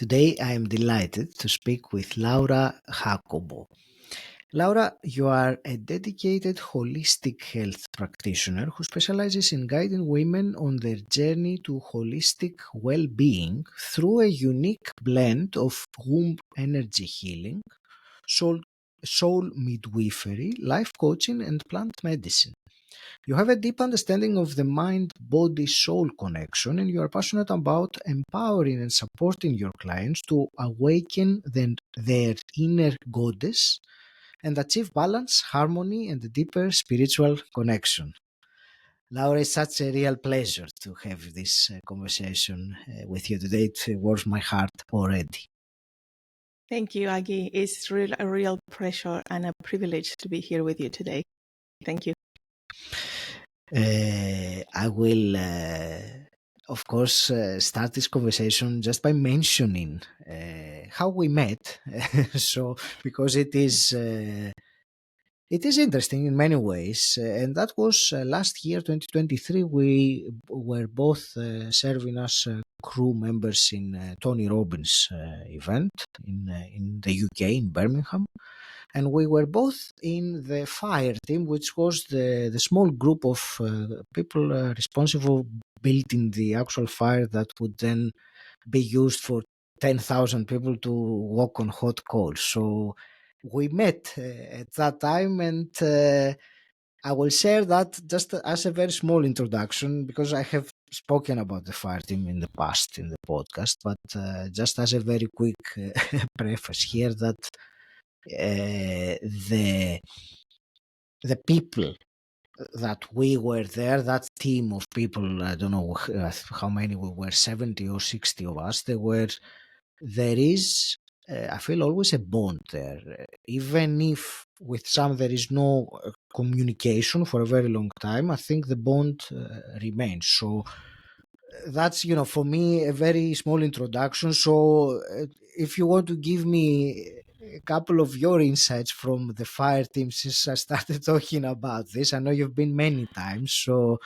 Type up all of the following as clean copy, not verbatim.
Today I am delighted to speak with Laura Jacobo. Laura, you are a dedicated holistic health practitioner who specializes in guiding women on their journey to holistic well-being through a unique blend of womb energy healing, soul, soul midwifery, life coaching, and plant medicine. You have a deep understanding of the mind body soul connection, and you are passionate about empowering and supporting your clients to awaken their inner goddess and achieve balance, harmony, and a deeper spiritual connection. Laura, it's such a real pleasure to have this conversation with you today. It warms my heart already. Thank you, Aggie. It's a real pleasure and a privilege to be here with you today. Thank you. I will, of course, start this conversation just by mentioning how we met. So, because it is interesting in many ways, and that was last year, 2023. We were both serving as crew members in Tony Robbins' event in the UK in Birmingham, and we were both in the fire team, which was the small group of people responsible building the actual fire that would then be used for 10,000 people to walk on hot coals. So we met at that time, and I will share that just as a very small introduction because I have spoken about the fire team in the past in the podcast, but just as a very quick preface here that the people that we were there, that team of people, I don't know how many we were, 70 or 60 of us, there is, I feel always a bond there. Even if with some there is no communication for a very long time, I think the bond remains. So that's, for me, a very small introduction. So if you want to give me a couple of your insights from the fire team since I started talking about this, I know you've been many times, so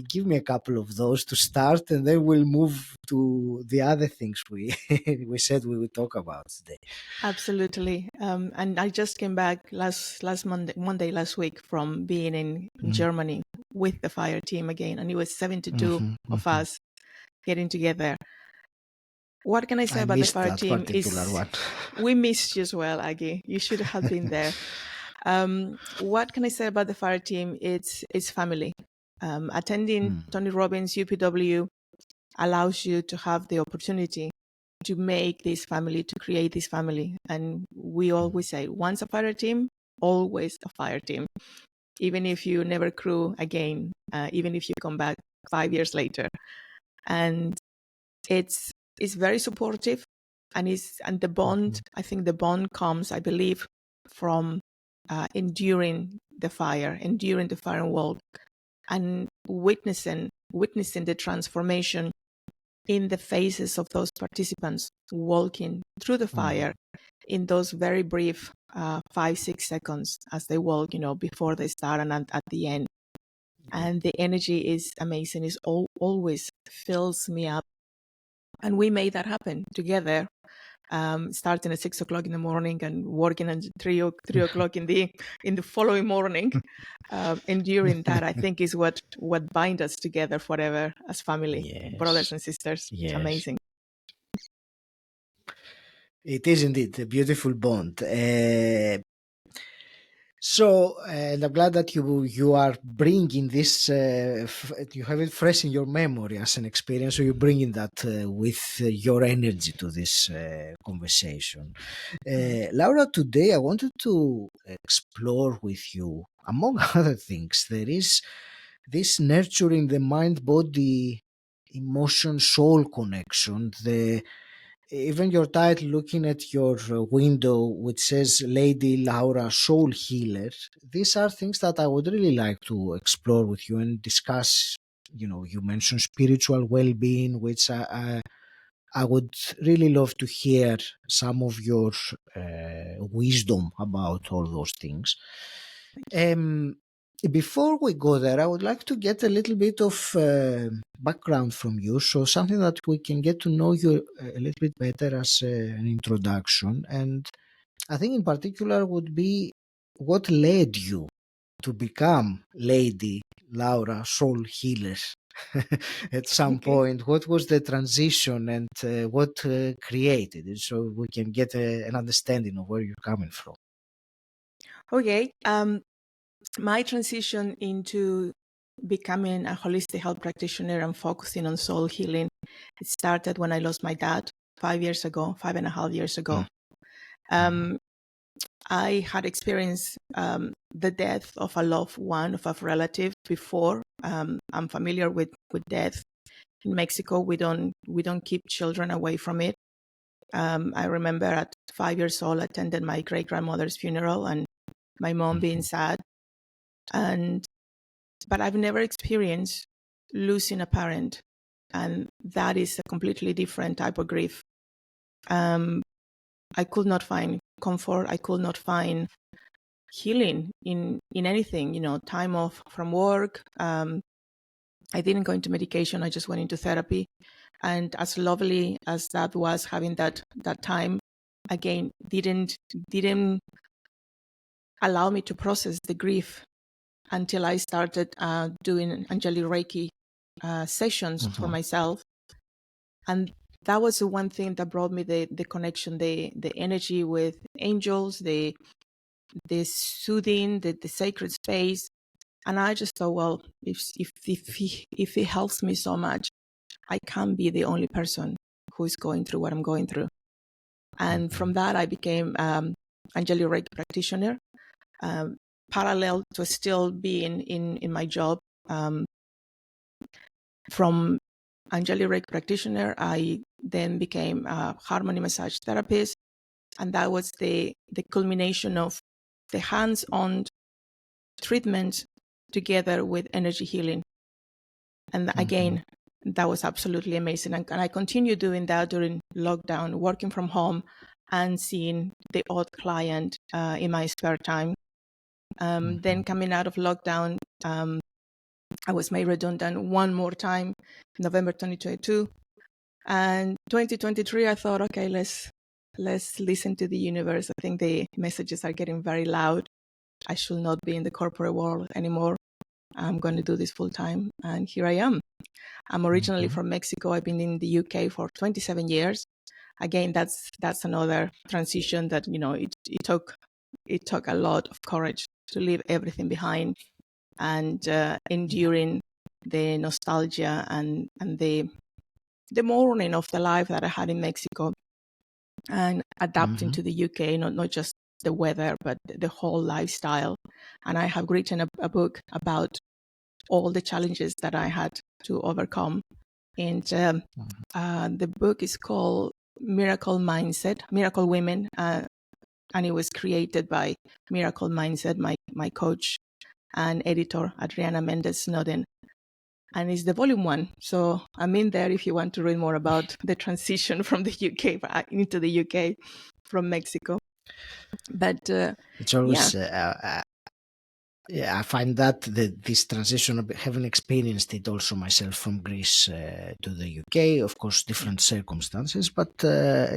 give me a couple of those to start, and then we'll move to the other things we we said we would talk about today. Absolutely. And I just came back last Monday last week from being in Germany with the fire team again, and it was 72 of us getting together. What can I say about the fire team is we missed you as well, Aggie. You should have been there. What can I say about the fire team? It's family. Attending Tony Robbins UPW allows you to have the opportunity to make this family, to create this family. And we always say, once a fire team, always a fire team. Even if you never crew again, even if you come back 5 years later. And it's very supportive, and the bond, I think the bond comes, I believe, from enduring the fire world and witnessing the transformation in the faces of those participants walking through the fire in those very brief 5-6 seconds as they walk, before they start and at the end. And the energy is amazing. It always fills me up. And we made that happen together, starting at 6 o'clock in the morning and working at 3 o'clock in the following morning. And during that, I think is what binds us together forever as family, brothers and sisters. Yes. Amazing. It is indeed a beautiful bond. So, and I'm glad that you are bringing this, you have it fresh in your memory as an experience, so you're bringing that with your energy to this conversation. Laura, today I wanted to explore with you, among other things, there is this nurturing the mind-body emotion soul connection, even your title, looking at your window, which says Lady Laura Soul Healer, these are things that I would really like to explore with you and discuss. You mentioned spiritual well-being, which I would really love to hear some of your wisdom about all those things. Before we go there, I would like to get a little bit of background from you, so something that we can get to know you a little bit better as an introduction. And I think in particular would be what led you to become Lady Laura Soul Healer at some Okay. point. What was the transition and what created it, so we can get an understanding of where you're coming from? Okay. My transition into becoming a holistic health practitioner and focusing on soul healing, it started when I lost my dad 5 years ago, 5.5 years ago. Mm. I had experienced the death of a loved one, of a relative before. I'm familiar with death. In Mexico, we don't keep children away from it. I remember at 5 years old, I attended my great grandmother's funeral and my mom being sad. But I've never experienced losing a parent, and that is a completely different type of grief. I could not find comfort. I could not find healing in anything. Time off from work. I didn't go into medication. I just went into therapy, and as lovely as that was, having that time, again, didn't allow me to process the grief until I started doing Angelic Reiki sessions for myself. And that was the one thing that brought me the connection, the energy with angels, the soothing, the sacred space. And I just thought, well, if it helps me so much, I can't be the only person who is going through what I'm going through. And from that, I became Angelic Reiki practitioner, parallel to still being in my job. From Angelic Reiki practitioner, I then became a harmony massage therapist, and that was the culmination of the hands-on treatment together with energy healing. And again, that was absolutely amazing. And I continued doing that during lockdown, working from home and seeing the odd client in my spare time. Then coming out of lockdown, I was made redundant one more time, November 2022. And 2023, I thought, okay, let's listen to the universe. I think the messages are getting very loud. I should not be in the corporate world anymore. I'm going to do this full time. And here I am. I'm originally from Mexico. I've been in the UK for 27 years. Again, that's another transition that, it took a lot of courage to leave everything behind and enduring the nostalgia and the mourning of the life that I had in Mexico and adapting to the UK, not just the weather, but the whole lifestyle. And I have written a book about all the challenges that I had to overcome. And the book is called Miracle Mindset, Miracle Women. And it was created by Miracle Mindset, my coach and editor, Adriana Mendez Snowden. And it's the volume 1. So I'm in there if you want to read more about the transition from the UK into the UK from Mexico. But It's always, yeah, I find that this transition, having experienced it also myself from Greece to the UK, of course, different circumstances, but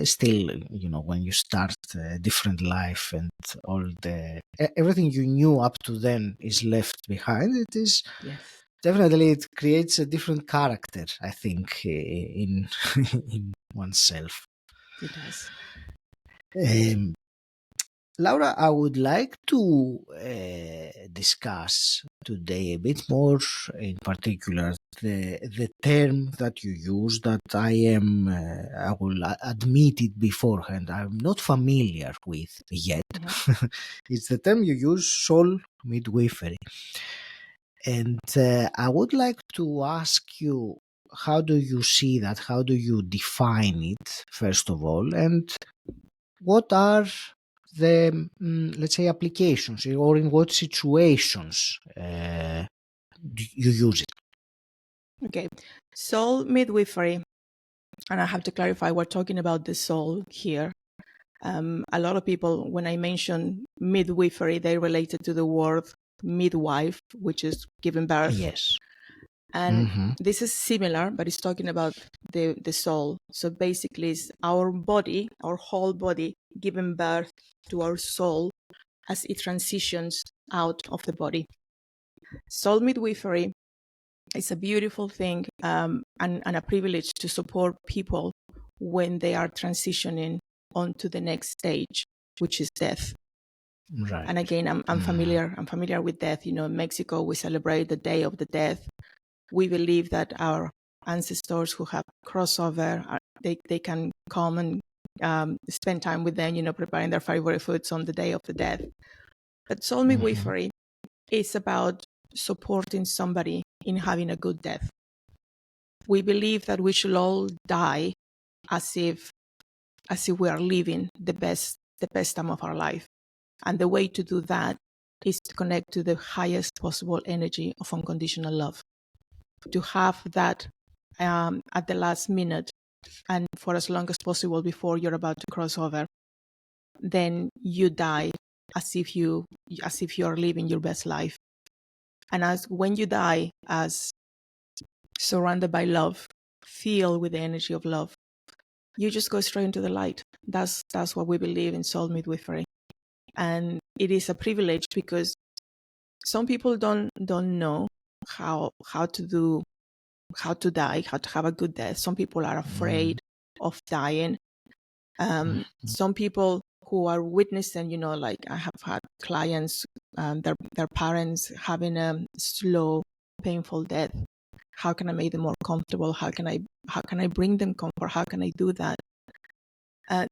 still, when you start a different life and all everything you knew up to then is left behind, it is. Yes. Definitely, it creates a different character, I think, in in oneself. It does. Laura, I would like to discuss today a bit more, in particular, the term that you use that I am, I will admit it beforehand, I'm not familiar with yet. It's the term you use, soul midwifery. And I would like to ask you, how do you see that? How do you define it, first of all? And what are the, let's say, applications, or in what situations you use it? Okay. Soul midwifery. And I have to clarify, we're talking about the soul here. A lot of people, when I mention midwifery, they relate it to the word midwife, which is giving birth. Yes. And this is similar, but it's talking about the soul. So basically, it's our body, our whole body, giving birth to our soul as it transitions out of the body. Soul midwifery is a beautiful thing, and a privilege to support people when they are transitioning onto the next stage, which is death. Right. And again, I'm familiar with death. In Mexico, we celebrate the Day of the Death. We believe that our ancestors who have crossover, they can come and spend time with them, preparing their favorite foods on the day of the death. But soul midwifery is about supporting somebody in having a good death. We believe that we should all die as if we are living the best time of our life. And the way to do that is to connect to the highest possible energy of unconditional love. To have that at the last minute and for as long as possible before you're about to cross over, then you die as if you are living your best life. And as when you die as surrounded by love, filled with the energy of love, you just go straight into the light. That's what we believe in soul midwifery. And it is a privilege because some people don't know how to die, how to have a good death. Some people are afraid of dying. Some people who are witnessing, like I have had clients, their parents having a slow, painful death. How can I make them more comfortable? How can I bring them comfort? How can I do that?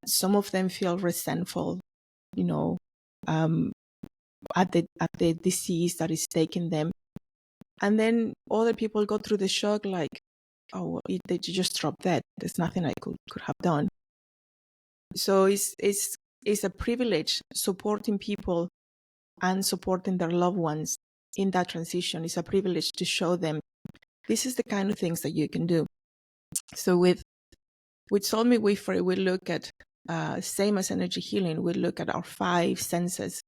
Some of them feel resentful, at the disease that is taking them. And then other people go through the shock like, oh, they just dropped dead. There's nothing I could have done. So it's a privilege supporting people and supporting their loved ones in that transition. It's a privilege to show them this is the kind of things that you can do. So with soul midwifery, we look at same as energy healing. We look at our 5 senses.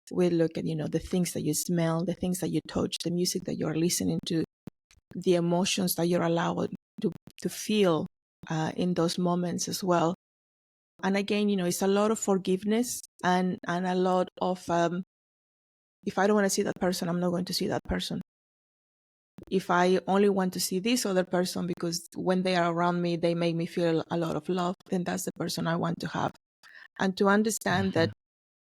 We look at the things that you smell, the things that you touch, the music that you're listening to, the emotions that you're allowed to feel in those moments as well. And again, it's a lot of forgiveness and a lot of if I don't want to see that person, I'm not going to see that person. If I only want to see this other person because when they are around me, they make me feel a lot of love, then that's the person I want to have. And to understand that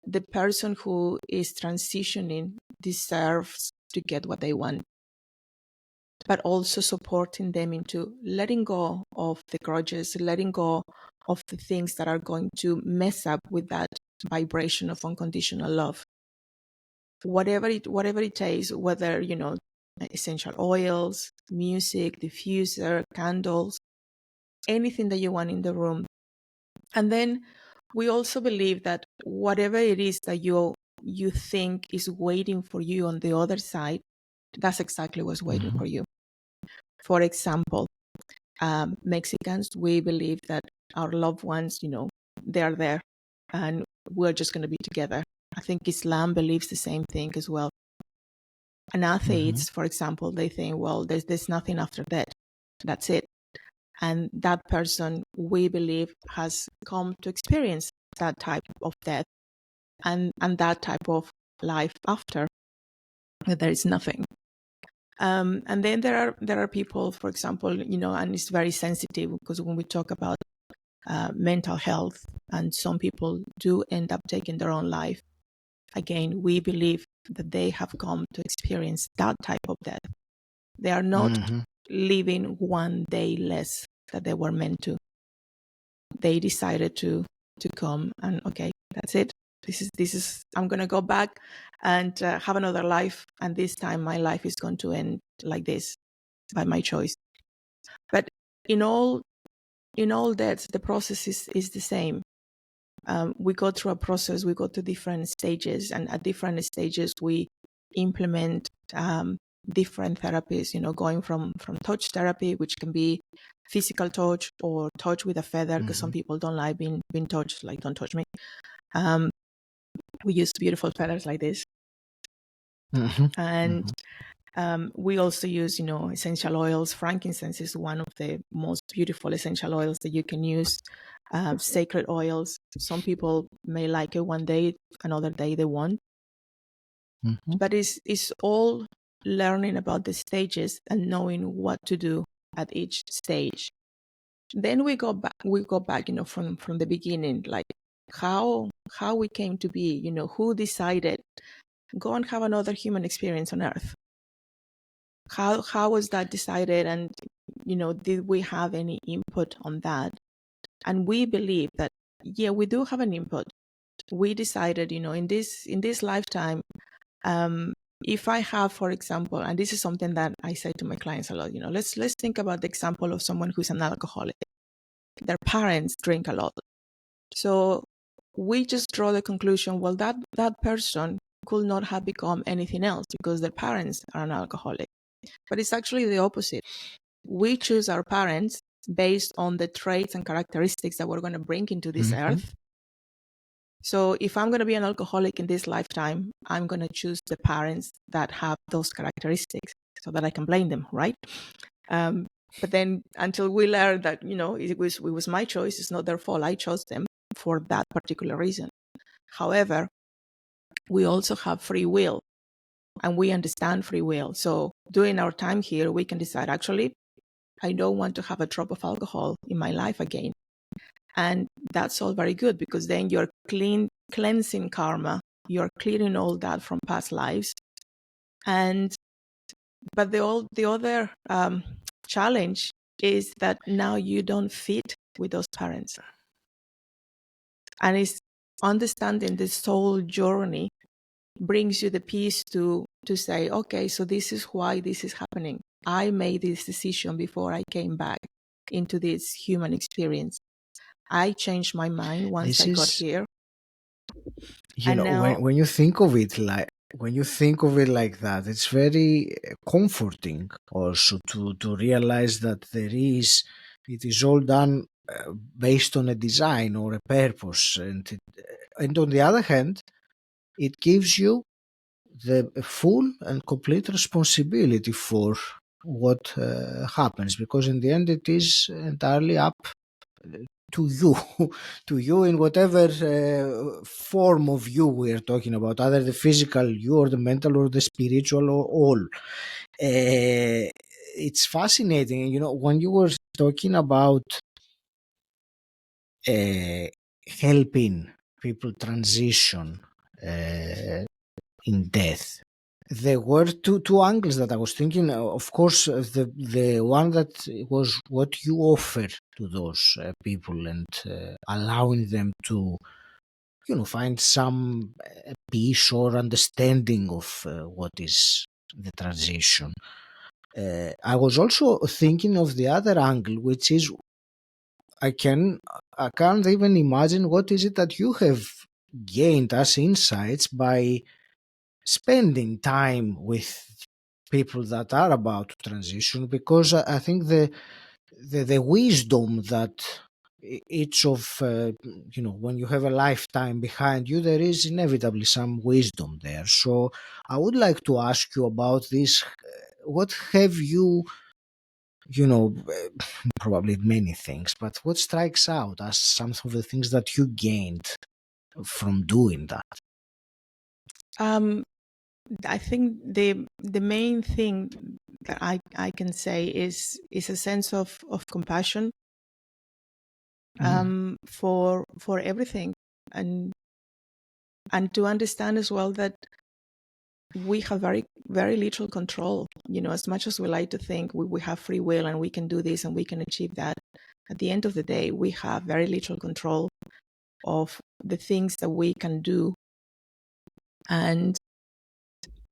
the person who is transitioning deserves to get what they want, but also supporting them into letting go of the grudges, letting go of the things that are going to mess up with that vibration of unconditional love. Whatever it takes, whether, essential oils, music, diffuser, candles, anything that you want in the room. And then we also believe that whatever it is that you think is waiting for you on the other side, that's exactly what's waiting for you. For example, Mexicans, we believe that our loved ones, they are there and we're just going to be together. I think Islam believes the same thing as well. And atheists, for example, they think, well, there's nothing after that. That's it. And that person, we believe, has come to experience that type of death and that type of life after, that there is nothing. And then there are people, for example, and it's very sensitive because when we talk about mental health, and some people do end up taking their own life. Again, we believe that they have come to experience that type of death. They are not living one day less that they were meant to. They decided to come and, okay, that's it. This is I'm going to go back and have another life. And this time my life is going to end like this by my choice. But in all deaths, the process is the same. We go through a process, we go to different stages, and at different stages we implement different therapies, going from touch therapy, which can be physical touch or touch with a feather, because some people don't like being touched, like, don't touch me. We use beautiful feathers like this. And we also use, essential oils. Frankincense is one of the most beautiful essential oils that you can use. Sacred oils. Some people may like it one day, another day they won't. But it's all learning about the stages and knowing what to do at each stage. Then we go back, from the beginning, like how we came to be, who decided, go and have another human experience on Earth. How was that decided? And, did we have any input on that? And we believe that, yeah, we do have an input. We decided, in this lifetime, if I have, for example, and this is something that I say to my clients a lot, let's think about the example of someone who's an alcoholic. Their parents drink a lot. So we just draw the conclusion, well, that person could not have become anything else because their parents are an alcoholic. But it's actually the opposite. We choose our parents based on the traits and characteristics that we're going to bring into this earth. So if I'm going to be an alcoholic in this lifetime, I'm going to choose the parents that have those characteristics so that I can blame them, right? But then until we learn that, it was my choice, it's not their fault, I chose them for that particular reason. However, we also have free will and we understand free will. So during our time here, we can decide, actually, I don't want to have a drop of alcohol in my life again. And that's all very good because then you're cleansing karma. You're clearing all that from past lives. But the other challenge is that now you don't fit with those parents. And it's understanding the soul journey brings you the peace to say, okay, so this is why this is happening. I made this decision before I came back into this human experience. I changed my mind once I got here. When you think of it like that, it's very comforting also to realize that it is all done based on a design or a purpose, and on the other hand, it gives you the full and complete responsibility for what happens, because in the end it is entirely up to you to you in whatever form of you we are talking about, either the physical you or the mental or the spiritual or all. It's fascinating, when you were talking about helping people transition in death. There were two angles that I was thinking. Of course, the one that was what you offer to those people and allowing them to, find some peace or understanding of what is the transition. I was also thinking of the other angle, which is I can't even imagine what is it that you have gained as insights by spending time with people that are about to transition, because I think the wisdom that each of when you have a lifetime behind you, there is inevitably some wisdom there. So I would like to ask you about this. What have you probably many things, but what strikes out as some of the things that you gained from doing that? I think the main thing that I can say is a sense of compassion for everything, and to understand as well that we have very, very little control. As much as we like to think we have free will and we can do this and we can achieve that, at the end of the day, we have very little control of the things that we can do. And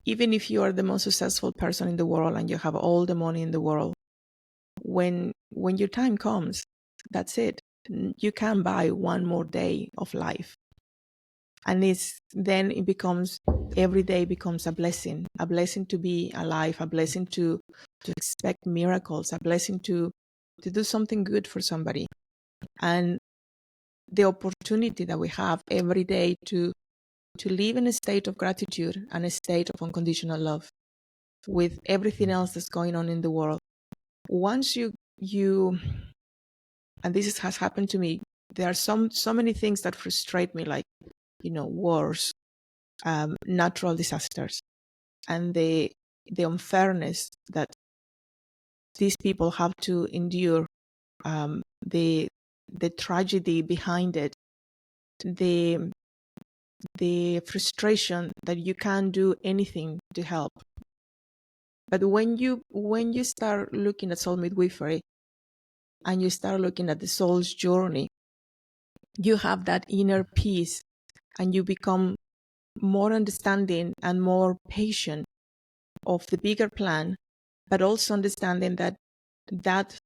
even if you are the most successful person in the world and you have all the money in the world, when your time comes, that's it. You can buy one more day of life. And then it becomes, every day becomes a blessing to be alive, a blessing to expect miracles, a blessing to do something good for somebody. And the opportunity that we have every day to to live in a state of gratitude and a state of unconditional love with everything else that's going on in the world. Once you and this has happened to me, there are so many things that frustrate me, like, wars, natural disasters, and the unfairness that these people have to endure, the tragedy behind it, the frustration that you can't do anything to help. But when you start looking at soul midwifery and you start looking at the soul's journey, you have that inner peace and you become more understanding and more patient of the bigger plan, but also understanding that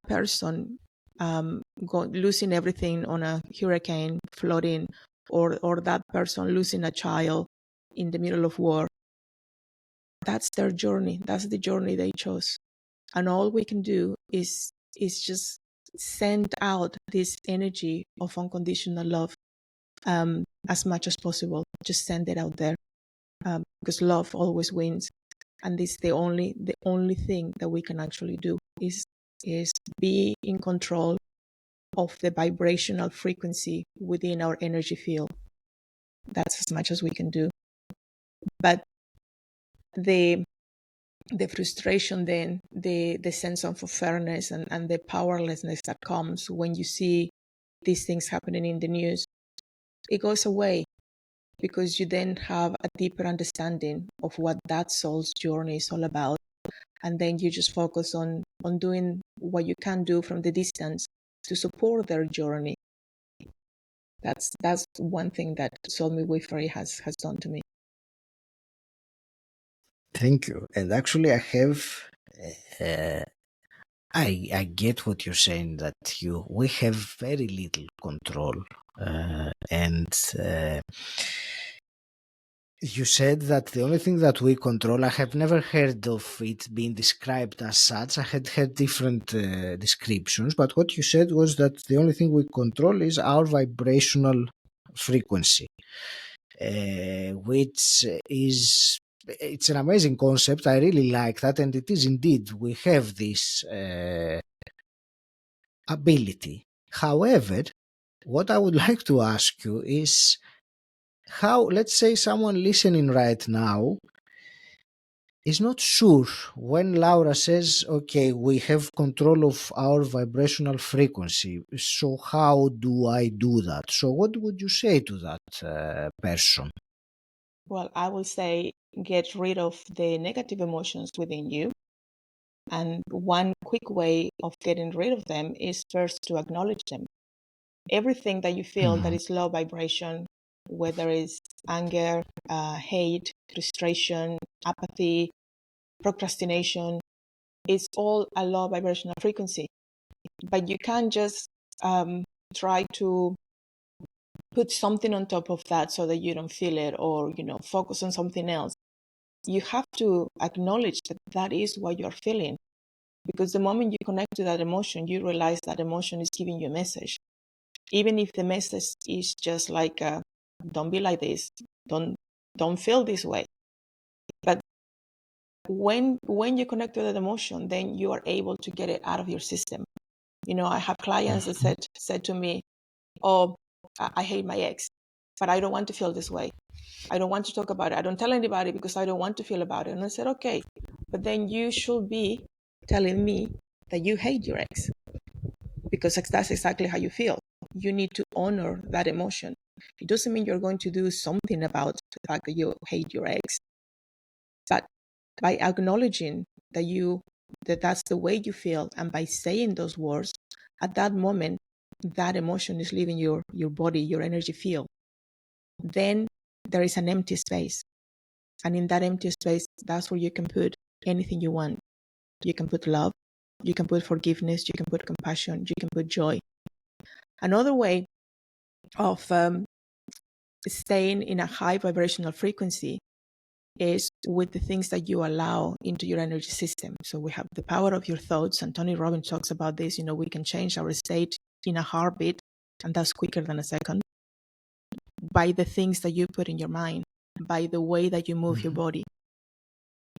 person losing everything on a hurricane, flooding, or that person losing a child in the middle of war, that's their journey. That's the journey they chose. And all we can do is just send out this energy of unconditional love as much as possible. Just send it out there, because love always wins. And this the only thing that we can actually do is be in control of the vibrational frequency within our energy field. That's as much as we can do. But the frustration, then the sense of unfairness and the powerlessness that comes when you see these things happening in the news, it goes away, because you then have a deeper understanding of what that soul's journey is all about. And then you just focus on doing what you can do from the distance to support their journey. That's one thing that soul midwifery has done to me. Thank you. And actually, I have, I get what you're saying, that we have very little control, and you said that the only thing that we control, I have never heard of it being described as such. I had heard different descriptions, but what you said was that the only thing we control is our vibrational frequency, which is, it's an amazing concept. I really like that, and it is indeed, we have this ability. However, what I would like to ask you is, how, let's say someone listening right now is not sure, when Laura says, okay, we have control of our vibrational frequency, so how do I do that? So what would you say to that person? Well, I will say, get rid of the negative emotions within you. And one quick way of getting rid of them is first to acknowledge them. Everything that you feel that is low vibration, whether it's anger, hate, frustration, apathy, procrastination, it's all a low vibrational frequency. But you can't just try to put something on top of that so that you don't feel it, or focus on something else. You have to acknowledge that that is what you're feeling, because the moment you connect to that emotion, you realize that emotion is giving you a message. Even if the message is just like, don't be like this, don't feel this way. But when you connect to that emotion, then you are able to get it out of your system. I have clients that said to me, oh, I hate my ex, but I don't want to feel this way. I don't want to talk about it. I don't tell anybody because I don't want to feel about it. And I said, okay, but then you should be telling me that you hate your ex, because that's exactly how you feel. You need to honor that emotion. It doesn't mean you're going to do something about the fact that you hate your ex, but by acknowledging that that's the way you feel, and by saying those words, at that moment, that emotion is leaving your body, your energy field. Then there is an empty space. And in that empty space, that's where you can put anything you want. You can put love, you can put forgiveness, you can put compassion, you can put joy. Another way of staying in a high vibrational frequency is with the things that you allow into your energy system. So we have the power of your thoughts, and Tony Robbins talks about this. We can change our state in a heartbeat, and that's quicker than a second. by the things that you put in your mind, by the way that you move your body.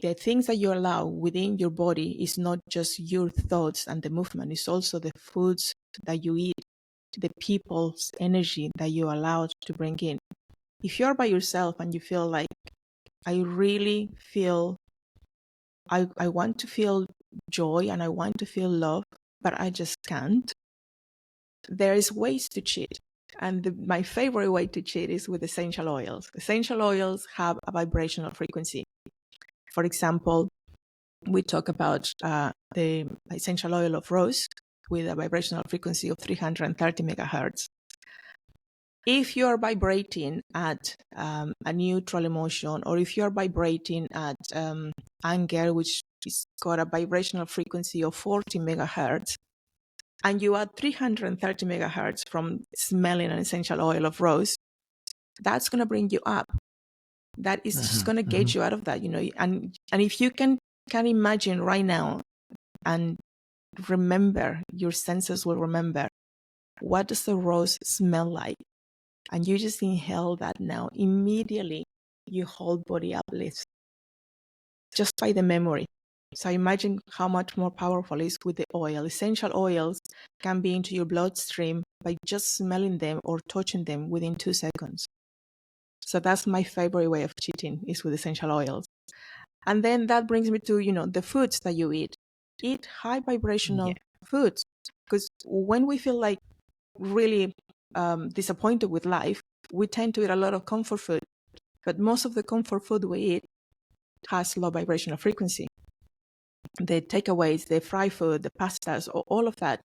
The things that you allow within your body is not just your thoughts and the movement, it's also the foods that you eat, the people's energy that you allow to bring in. If you're by yourself and you feel like, I really feel, I want to feel joy and I want to feel love, but I just can't, there is ways to cheat. And my favorite way to cheat is with essential oils. Essential oils have a vibrational frequency. For example, we talk about the essential oil of rose with a vibrational frequency of 330 megahertz. If you're vibrating at a neutral emotion, or if you're vibrating at anger, which is got a vibrational frequency of 40 megahertz, and you add 330 megahertz from smelling an essential oil of rose, that's going to bring you up. That is just going to get you out of that, and if you can imagine right now and remember, your senses will remember, what does the rose smell like? And you just inhale that now. Immediately, your whole body uplifts just by the memory. So imagine how much more powerful it is with the oil. Essential oils can be into your bloodstream by just smelling them or touching them within 2 seconds. So that's my favorite way of cheating, is with essential oils. And then that brings me to, the foods that you eat. Eat high vibrational foods. Because when we feel like really disappointed with life, we tend to eat a lot of comfort food. But most of the comfort food we eat has low vibrational frequency. The takeaways, the fried food, the pastas, all of that.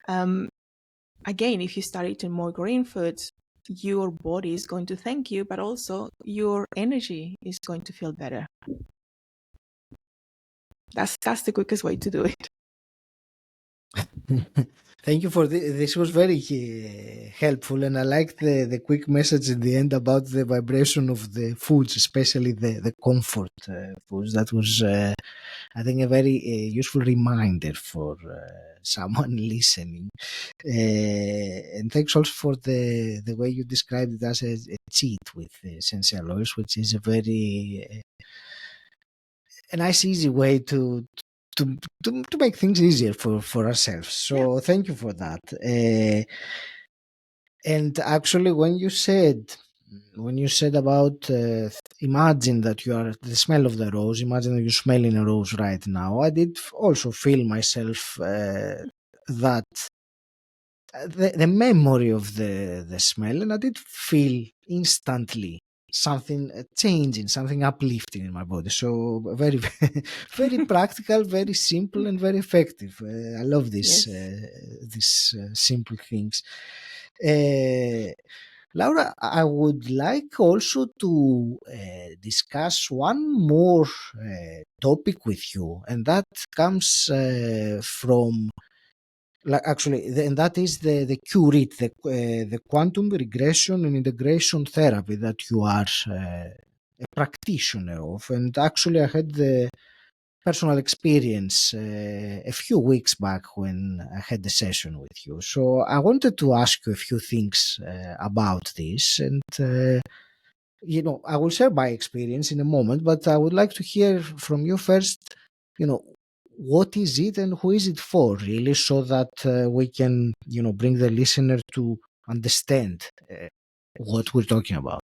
Again, if you start eating more green foods, your body is going to thank you, but also your energy is going to feel better. That's the quickest way to do it. Thank you for this. Was very helpful, and I like the quick message at the end about the vibration of the foods, especially the comfort foods. That was, I think, a very useful reminder for someone listening. And thanks also for the way you described it as a cheat with essential oils, which is a very a nice, easy way to make things easier for ourselves. So thank you for that. And actually, when you said about imagine that you are the smell of the rose, imagine that you're smelling a rose right now, I did also feel myself that the memory of the smell, and I did feel instantly something changing, something uplifting in my body. So very, very practical, very simple, and very effective. I love this, these simple things. Laura, I would like also to discuss one more topic with you, and that comes from, actually, and that is the QRIT, the quantum regression and integration therapy that you are a practitioner of. And actually, I had the personal experience a few weeks back when I had a session with you. So I wanted to ask you a few things about this, and I will share my experience in a moment, but I would like to hear from you first, what is it and who is it for, really, so that we can, bring the listener to understand what we're talking about.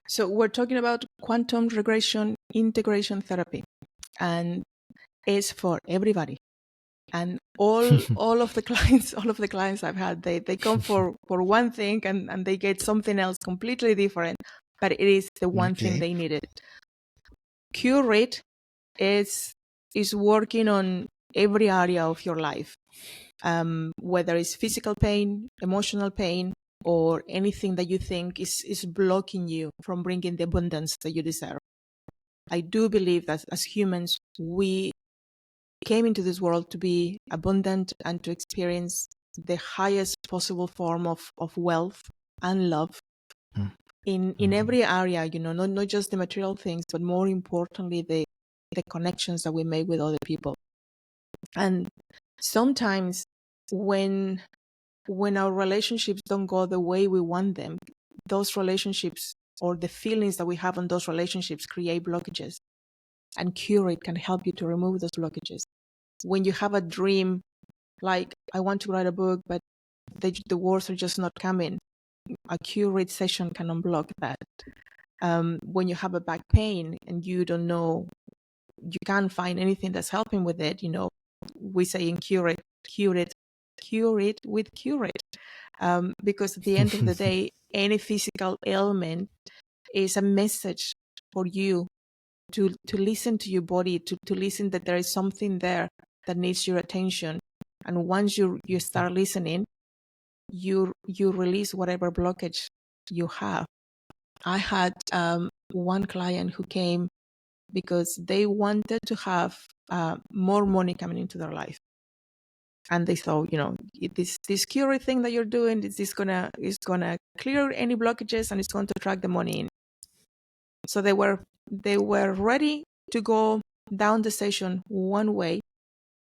So we're talking about quantum regression integration therapy, and it's for everybody. And all of the clients I've had, they come for one thing and they get something else completely different, but it is the one thing they needed. QRIT is working on every area of your life, whether it's physical pain, emotional pain, or anything that you think is blocking you from bringing the abundance that you deserve. I do believe that as humans, we came into this world to be abundant and to experience the highest possible form of wealth and love in every area, not just the material things, but more importantly, the connections that we make with other people. And sometimes when our relationships don't go the way we want them, those relationships or the feelings that we have on those relationships create blockages. And Curate can help you to remove those blockages. When you have a dream, like, I want to write a book, but the words are just not coming, a Curate session can unblock that. When you have a back pain and you don't know, you can't find anything that's helping with it, we say in Curate with Curate. Because at the end of the day, any physical ailment is a message for you to listen to your body, to listen that there is something there that needs your attention. And once you start listening, you release whatever blockage you have. I had one client who came because they wanted to have more money coming into their life. And they thought, this Curate thing that you're doing, is gonna clear any blockages and it's going to attract the money in. So they were ready to go down the session one way,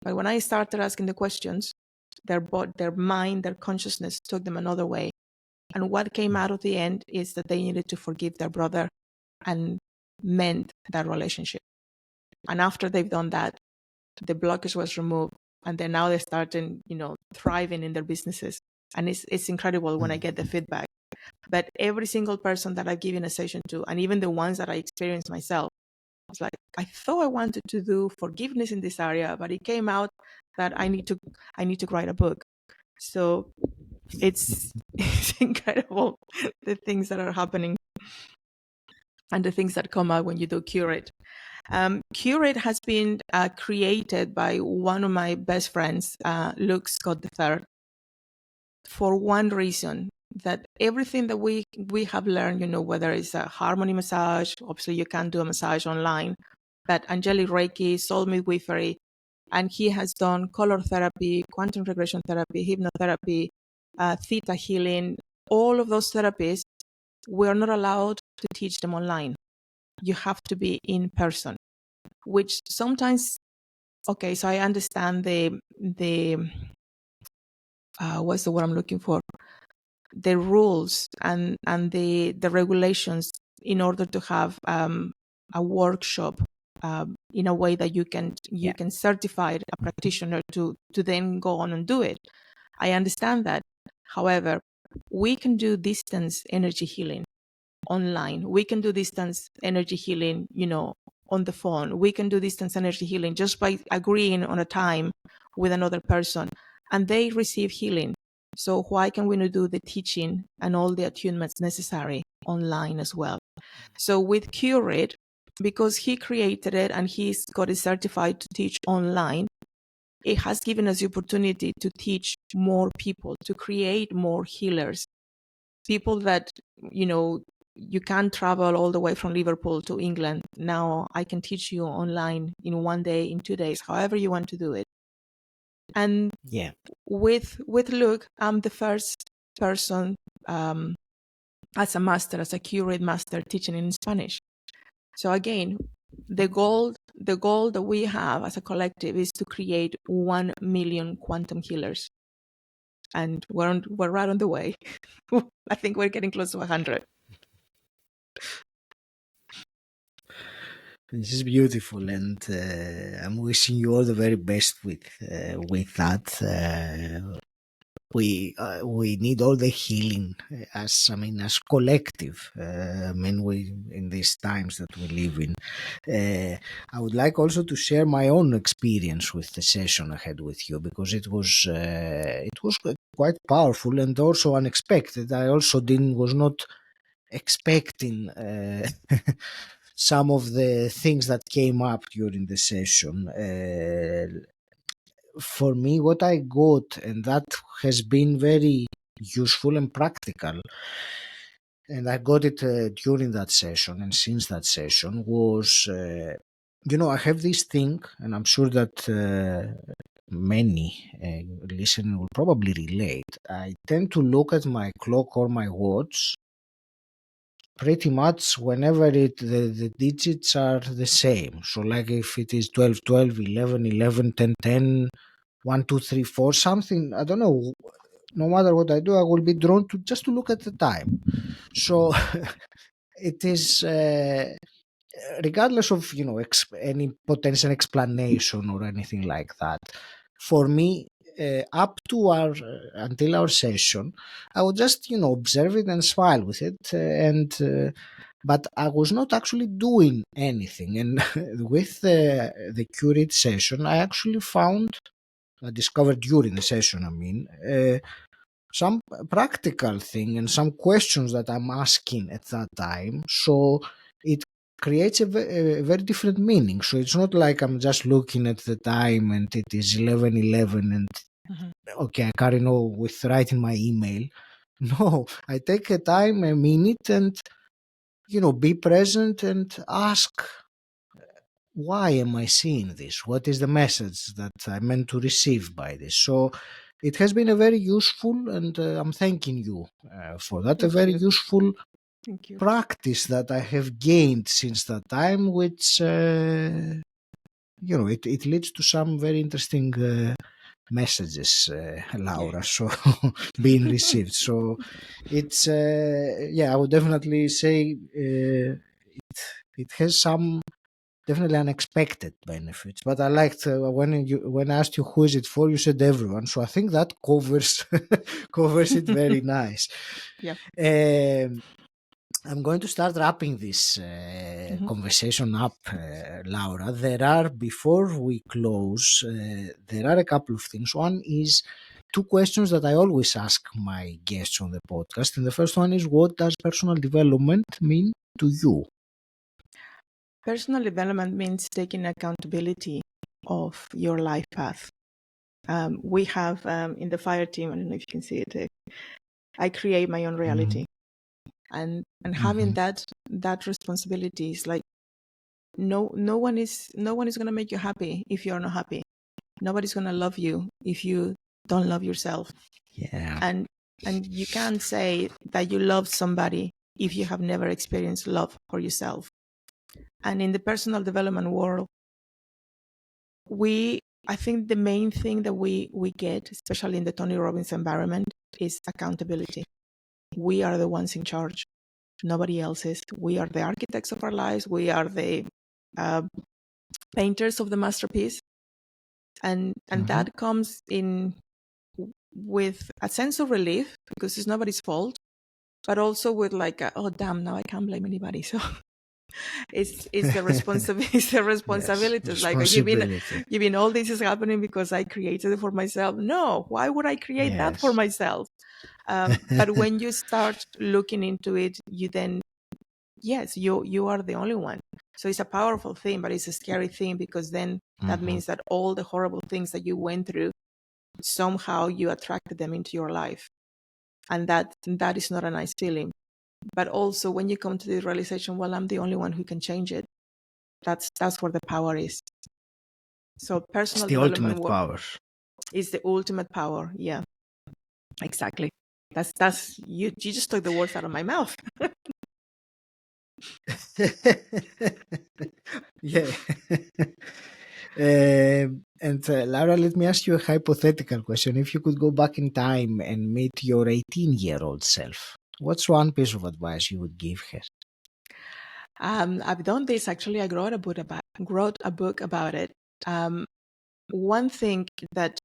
but when I started asking the questions, their mind, their consciousness took them another way. And what came out of the end is that they needed to forgive their brother and mend that relationship. And after they've done that, the blockage was removed, and then now they're starting, thriving in their businesses. And it's incredible when I get the feedback. But every single person that I've given a session to, and even the ones that I experienced myself, it's like, I thought I wanted to do forgiveness in this area, but it came out that I need to write a book. So it's incredible, the things that are happening and the things that come out when you do Curate. Curate has been created by one of my best friends, Luke Scott III, for one reason, that everything that we have learned, whether it's a harmony massage, obviously you can't do a massage online, but Angelic Reiki, soul midwifery, and he has done color therapy, quantum regression therapy, hypnotherapy, theta healing, all of those therapies, we're not allowed to teach them online. You have to be in person, which sometimes, okay, so I understand the what's the word I'm looking for? The rules and the regulations in order to have a workshop in a way that you can certify a practitioner to then go on and do it. I understand that. However, we can do distance energy healing online. We can do distance energy healing, on the phone. We can do distance energy healing just by agreeing on a time with another person, and they receive healing. So why can we not do the teaching and all the attunements necessary online as well? So with Curate, because he created it and he's got it certified to teach online, it has given us the opportunity to teach more people, to create more healers, people that, you can't travel all the way from Liverpool to England. Now I can teach you online in 1 day, in 2 days, however you want to do it. And with Luke, I'm the first person as a master, as a Curate master, teaching in Spanish. So again, the goal that we have as a collective is to create 1 million quantum healers, and we're right on the way. I think we're getting close to 100. This is beautiful, and I'm wishing you all the very best with that. We need all the healing as collective. We, in these times that we live in. I would like also to share my own experience with the session I had with you, because it was quite powerful and also unexpected. I also was not expecting some of the things that came up during the session. For me, what I got, and that has been very useful and practical, and I got it during that session and since that session, was, I have this thing, and I'm sure that many listeners will probably relate. I tend to look at my clock or my watch pretty much whenever the digits are the same. So like if it is 12, 12, 11, 11, 10, 10, 1, 2, 3, 4, something, I don't know, no matter what I do, I will be drawn to just to look at the time. So it is, regardless of, you know, any potential explanation or anything like that. For me, up to our until our session, I would just, you know, observe it and smile with it, but I was not actually doing anything. And with the curate session, I actually found, I discovered during the session, I mean, some practical thing and some questions that I'm asking at that time. So it creates a very different meaning. So it's not like I'm just looking at the time and it is 11:11 and okay, I carry on with writing my email. No, I take a time, a minute, and, you know, be present and ask, why am I seeing this? What is the message that I meant to receive by this? So it has been a very useful, and I'm thanking you for that, a Thank very you. useful Thank you. practice that I have gained since that time, which, you know, it leads to some very interesting messages, Yeah. Laura, so being received. So it's, yeah, I would definitely say it has some definitely unexpected benefits. But I liked when I asked you who is it for, you said everyone. So I think that covers covers it very nice. Yeah. Um, I'm going to start wrapping this Mhm. conversation up, Laura. There are, before we close, there are a couple of things. One is two questions that I always ask my guests on the podcast. And the first one is, what does personal development mean to you? Personal development means taking accountability of your life path. We have in the fire team, I don't know if you can see it, I create my own reality. And having that responsibility is like, no one is going to make you happy if you're not happy. Nobody's going to love you if you don't love yourself. Yeah. And you can't say that you love somebody if you have never experienced love for yourself. And in the personal development world, I think the main thing that we get, especially in the Tony Robbins environment, is accountability. We are the ones in charge. Nobody else is. We are the architects of our lives. We are the painters of the masterpiece. And that comes in with a sense of relief because it's nobody's fault, but also with like, oh damn, now I can't blame anybody. So it's the responsibility. It's the Yes, responsibility. It's like, responsibility. you mean all this is happening because I created it for myself? No, why would I create that for Yes. myself? But when you start looking into it, you then, yes, you are the only one. So it's a powerful thing, but it's a scary thing because then that means that all the horrible things that you went through, somehow you attracted them into your life. And that is not a nice feeling. But also when you come to the realization, well, I'm the only one who can change it. That's where the power is. So It's personal the development ultimate work power. is the ultimate power. Yeah, exactly. That's you just took the words out of my mouth. Yeah. And Laura, let me ask you a hypothetical question. If you could go back in time and meet your 18-year-old self, what's one piece of advice you would give her? I've done this actually. I wrote a book about it. One thing that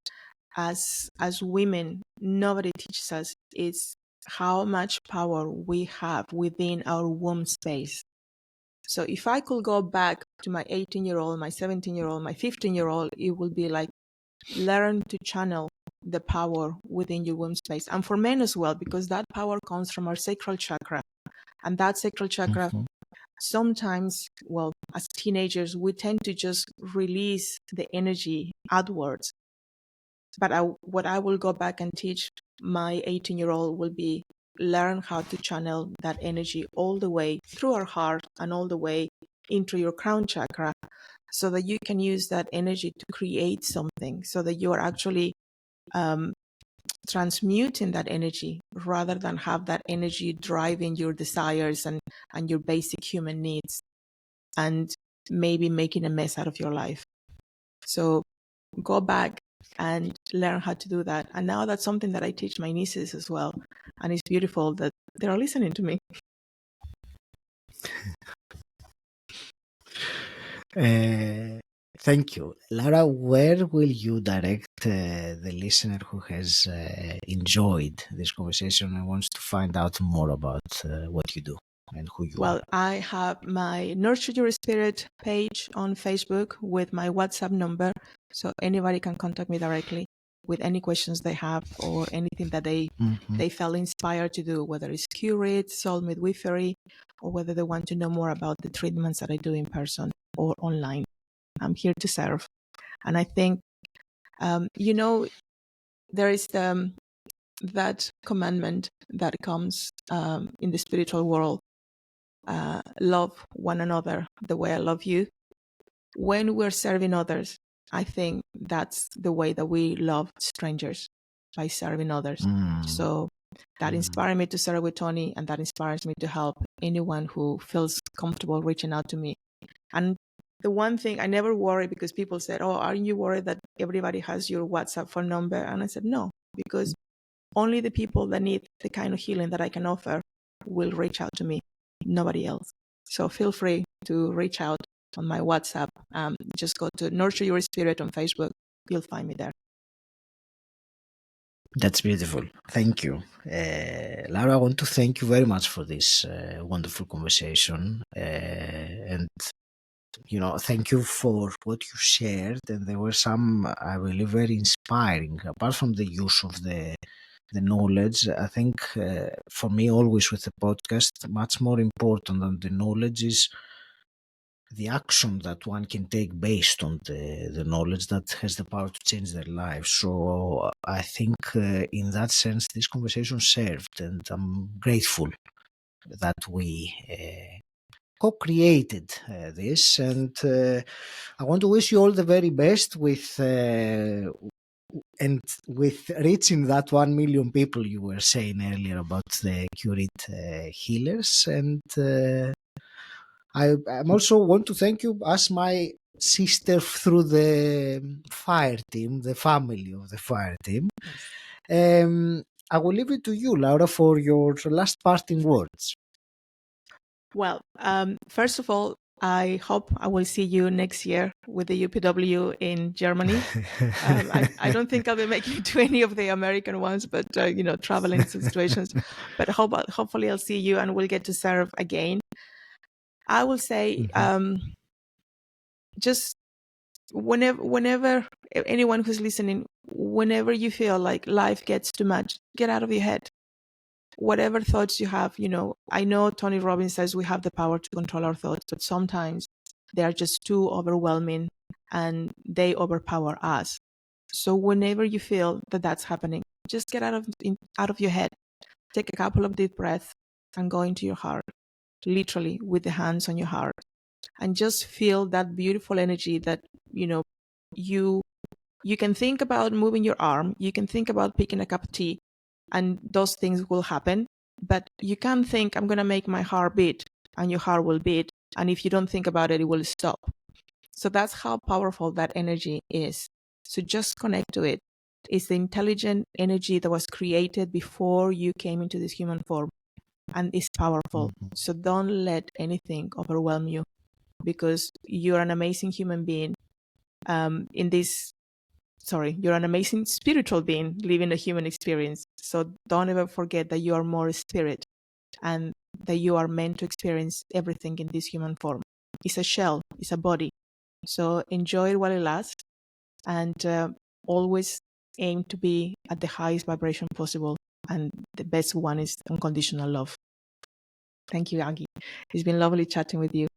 as women nobody teaches us is how much power we have within our womb space. So if I could go back to my 18-year-old, my 17-year-old, my 15-year-old, it would be like, learn to channel the power within your womb space. And for men as well, because that power comes from our sacral chakra. And that sacral chakra, sometimes, well, as teenagers, we tend to just release the energy outwards. But what I will go back and teach my 18-year-old will be, learn how to channel that energy all the way through our heart and all the way into your crown chakra, so that you can use that energy to create something, so that you are actually transmuting that energy rather than have that energy driving your desires and your basic human needs, and maybe making a mess out of your life. So go back and learn how to do that. And now that's something that I teach my nieces as well. And it's beautiful that they're listening to me. Thank you. Laura, where will you direct the listener who has enjoyed this conversation and wants to find out more about what you do and who you are? Well, I have my Nurture Your Spirit page on Facebook with my WhatsApp number, so anybody can contact me directly with any questions they have or anything that they felt inspired to do, whether it's curate, soul midwifery, or whether they want to know more about the treatments that I do in person or online. I'm here to serve. And I think, there is that commandment that comes in the spiritual world. Love one another the way I love you. When we're serving others, I think that's the way that we love strangers, by serving others. So that inspired me to serve with Tony, and that inspires me to help anyone who feels comfortable reaching out to me. And the one thing, I never worry, because people said, oh, aren't you worried that everybody has your WhatsApp phone number? And I said, no, because only the people that need the kind of healing that I can offer will reach out to me, nobody else. So feel free to reach out on my WhatsApp. Just go to Nurture Your Spirit on Facebook. You'll find me there. That's beautiful. Thank you. Laura, I want to thank you very much for this wonderful conversation. And thank you for what you shared. And there were some, I believe, very inspiring. Apart from the use of the knowledge, I think for me, always with the podcast, much more important than the knowledge is the action that one can take based on the knowledge that has the power to change their lives. So I think in that sense, this conversation served, and I'm grateful that we co-created this. And I want to wish you all the very best with reaching that 1 million people you were saying earlier about the curate healers. And I'm also want to thank you as my sister through the fire team, the family of the fire team. I will leave it to you, Laura, for your last parting words. Well, first of all, I hope I will see you next year with the UPW in Germany. I don't think I'll be making it to any of the American ones, but traveling situations. But hopefully I'll see you and we'll get to serve again. I will say, just whenever anyone who's listening, whenever you feel like life gets too much, get out of your head. Whatever thoughts you have, I know Tony Robbins says we have the power to control our thoughts, but sometimes they are just too overwhelming and they overpower us. So whenever you feel that that's happening, just get out of your head, take a couple of deep breaths and go into your heart, literally with the hands on your heart, and just feel that beautiful energy that, you can think about moving your arm, you can think about picking a cup of tea, and those things will happen. But you can't think, I'm going to make my heart beat, and your heart will beat. And if you don't think about it, it will stop. So that's how powerful that energy is. So just connect to it. It's the intelligent energy that was created before you came into this human form, and it's powerful. So don't let anything overwhelm you, because you're an amazing human being you're an amazing spiritual being living a human experience. So don't ever forget that you are more spirit and that you are meant to experience everything in this human form. It's a shell, it's a body. So enjoy it while it lasts, and always aim to be at the highest vibration possible. And the best one is unconditional love. Thank you, Aggie. It's been lovely chatting with you.